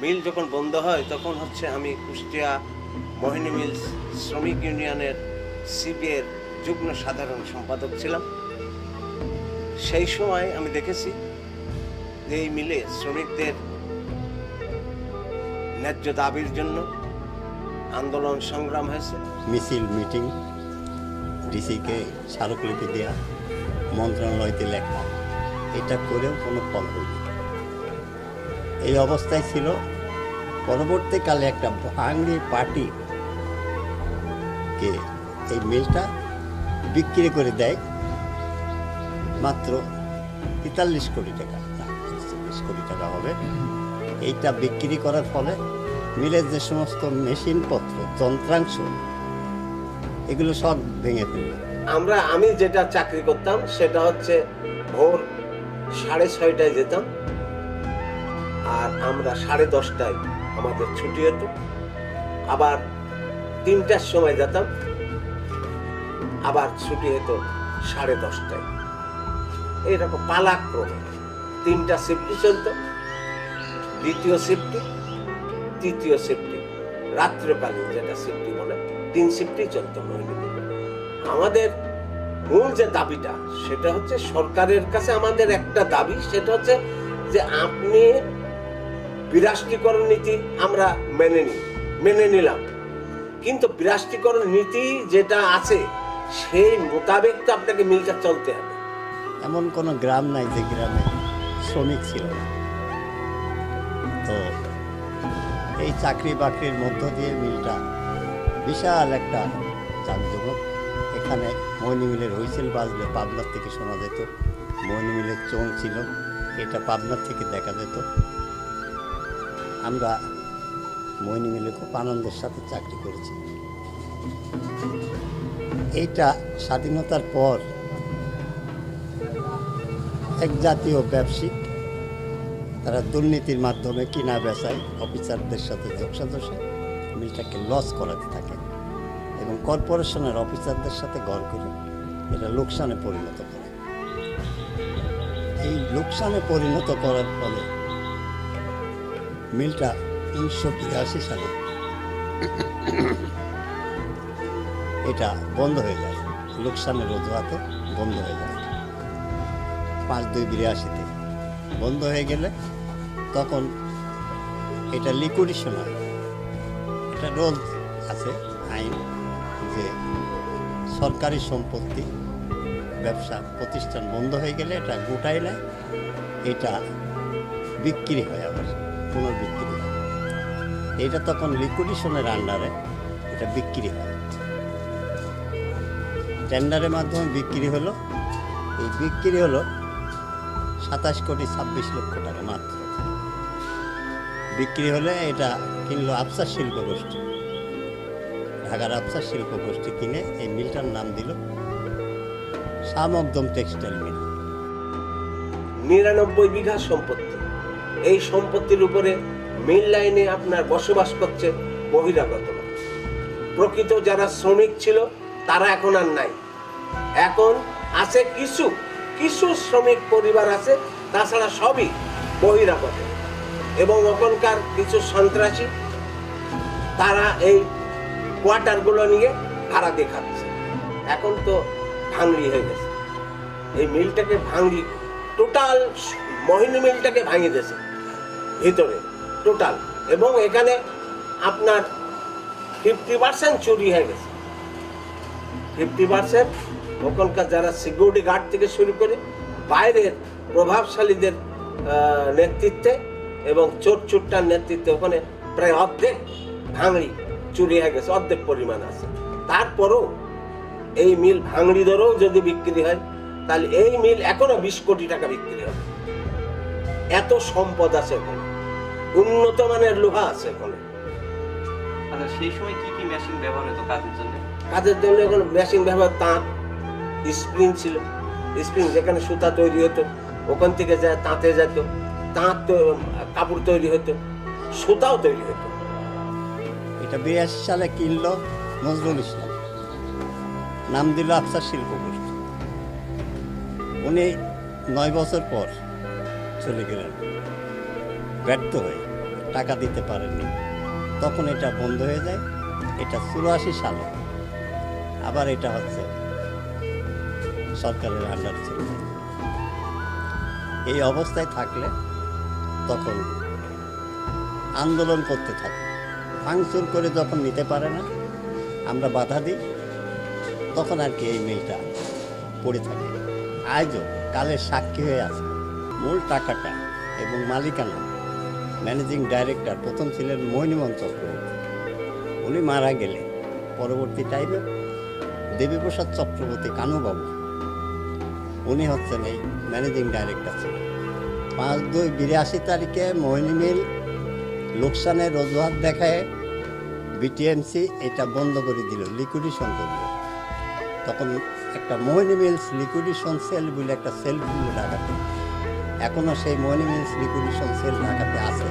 মিল যখন বন্ধ হয় তখন হচ্ছে আমি কুষ্টিয়া মোহিনী মিলস শ্রমিক ইউনিয়নের সিবিএর যুগ্ম সাধারণ সম্পাদক ছিলাম। সেই সময় আমি দেখেছি যে এই মিলে শ্রমিকদের ন্যায্য দাবির জন্য আন্দোলন সংগ্রাম হয়েছে, মিছিল মিটিং, ডিসিকে স্মারকলিপি দেওয়া, মন্ত্রণালয়তে লেখা, এটা করেও কোনো ফল হয়নি। এই অবস্থায় ছিল। পরবর্তীকালে একটা ভাঙড়ি পার্টিকে এই মিলটা বিক্রি করে দেয় মাত্র ৪৩ কোটি টাকা, না ৪০ কোটি টাকা হবে। এইটা বিক্রি করার ফলে মিলের যে সমস্ত মেশিনপত্র, যন্ত্রাংশ, এগুলো সব ভেঙে ফেলল। আমি যেটা চাকরি করতাম সেটা হচ্ছে ভোর 6:30টায় যেতাম, আর আমরা 10:30টায় আমাদের ছুটি হতো। আবার 3টার সময় যেতাম, আবার ছুটি হতো 10:30টায়। এইরকম পালাক্রমে 3টা শিফটি চলত, দ্বিতীয় শিফটি, তৃতীয় শিফটি, রাত্রকালীন যেটা শিফটি বলে, 3 শিফটি চলত মোহিনী মিলে। আমাদের মূল যে দাবিটা সেটা হচ্ছে সরকারের কাছে আমাদের একটা দাবি, সেটা হচ্ছে যে আপনি বিরাষ্ট্রীকরণ নীতি আমরা মেনে নিলাম, কিন্তু বিরাষ্ট্রীকরণ নীতি যেটা আছে সেই মোতাবেক তো আপনাকে মিলটা চলতে হবে। এমন কোনো গ্রাম নাই যে গ্রামে শ্রমিক ছিল না। তো এই চাকরি বাকরির মধ্য দিয়ে মিলটা বিশাল একটা চাকজমক। এখানে মোহিনী মিলের হুইসেল বাজলে পাবনার থেকে শোনা যেত, মোহিনী মিলের চোং ছিল, এটা পাবনার থেকে দেখা যেত। আমরা মোহিনী মিলে খুব আনন্দের সাথে চাকরি করেছি। এইটা স্বাধীনতার পর এক জাতীয় ব্যবসায়িক, তারা দুর্নীতির মাধ্যমে কিনা বেচায় অফিসারদের সাথে যোগসাজশে মিলটাকে লস করাতে থাকে এবং কর্পোরেশনের অফিসারদের সাথে গড় করে এটা লোকসানে পরিণত করে। এই লোকসানে পরিণত করার ফলে মিলটা 1982 সালে এটা বন্ধ হয়ে যায়, লোকসানের অজুহাতে বন্ধ হয়ে যায়। 5/2/82 বন্ধ হয়ে গেলে তখন এটা লিকুইডেশন হয়। এটা রোল আছে, আইন, যে সরকারি সম্পত্তি, ব্যবসা প্রতিষ্ঠান বন্ধ হয়ে গেলে এটা গোটাই নেয়, এটা বিক্রি হয়, আবার পুনর্বিক্রি হয়। এটা তখন লিকুইডেশনের আন্ডারে এটা বিক্রি হয়, টেন্ডারের মাধ্যমে বিক্রি হলো। এই বিক্রি হলো 27,26,00,000 টাকা মাত্র বিক্রি হলে। এটা কিনলো আফসার শিল্প গোষ্ঠী, ঢাকার আফসার শিল্প গোষ্ঠী কিনে এই মিলটার নাম দিল শাহ মখদুম টেক্সটাইল মিল। 99 বিঘা সম্পত্তি, এই সম্পত্তির উপরে মিল লাইনে আপনার বসবাস করছে বহিরাগত। প্রকৃত যারা শ্রমিক ছিল তারা এখন আর নাই। এখন আছে কিছু শ্রমিক পরিবার আছে, তাছাড়া সবই বহিরাগত। এবং ওখানকার কিছু সন্ত্রাসী তারা এই কোয়ার্টারগুলো নিয়ে ভাড়া দেখাচ্ছে। এখন তো ভাঙড়ি হয়ে গেছে, এই মিলটাকে ভাঙড়ি, টোটাল মোহিনী মিলটাকে ভাঙিয়ে দিয়েছে ভিতরে টোটাল। এবং এখানে আপনার 50% চুরি হয়ে গেছে। 50% ওখানকার যারা সিকিউরিটি গার্ড থেকে শুরু করে বাইরের প্রভাবশালীদের নেতৃত্বে এবং চোরটার নেতৃত্বে ওখানে প্রায় অর্ধেক ভাঙড়ি চুরি হয়ে গেছে, অর্ধেক পরিমাণ আছে। তারপরও এই মিল ভাঙড়ি দরেও যদি বিক্রি হয় তাহলে এই মিল এখনো 20 কোটি টাকা বিক্রি হবে। এত সম্পদ আছে ওখানে, উন্নত মানের লোহা আছে ওখানে। আচ্ছা, সেই সময় কি কি মেশিন ব্যবহার হতো কাজের জন্য? কাজের জন্য ওখানে মেশিন ব্যবহার, তাঁত, স্প্রিং ছিল। স্প্রিং যেখানে সুতা তৈরি হতো ওখান থেকে যায় তাঁতে যেত, তাঁত কাপড় তৈরি হতো, সুতাও তৈরি হতো। এটা 82 সালে কিনলো নজরুল ইসলাম, নাম দিল আফসার শিল্প গোষ্ঠী। উনি 9 বছর পর চলে গেলেন ব্যর্থ হয়ে। টাকা দিতে পারেননি, তখন এটা বন্ধ হয়ে যায়। এটা 84 সালে আবার এটা হচ্ছে সরকারের আন্ডার ছিল। এই অবস্থায় থাকলে তখন আন্দোলন করতে থাকে, ভাঙচুর করে যখন নিতে পারে না আমরা বাধা দিই, তখন আর কি এই মিলটা পড়ে থাকে। আজও কালের সাক্ষী হয়ে আছে। মূল টাকাটা এবং মালিকানা ম্যানেজিং ডাইরেক্টর প্রথম ছিলেন মহিনীমোহন চক্রবর্তী। উনি মারা গেলে পরবর্তী টাইমে দেবীপ্রসাদ চক্রবর্তী কানুবাবু উনি হচ্ছেন এই ম্যানেজিং ডাইরেক্টর ছিলেন। 5/2/82 তারিখে মোহিনী মিল লোকসানের অজুহাত দেখায় বিটিএমসি এটা বন্ধ করে দিল, লিকুইডেশন করল। তখন একটা মোহিনী মিলস লিকুইডেশন সেল বলে একটা সেল খুলল ঢাকাতে। এখনও সেই মোহিনী মিলস লিকুইডেশন সেল ঢাকাতে আছে।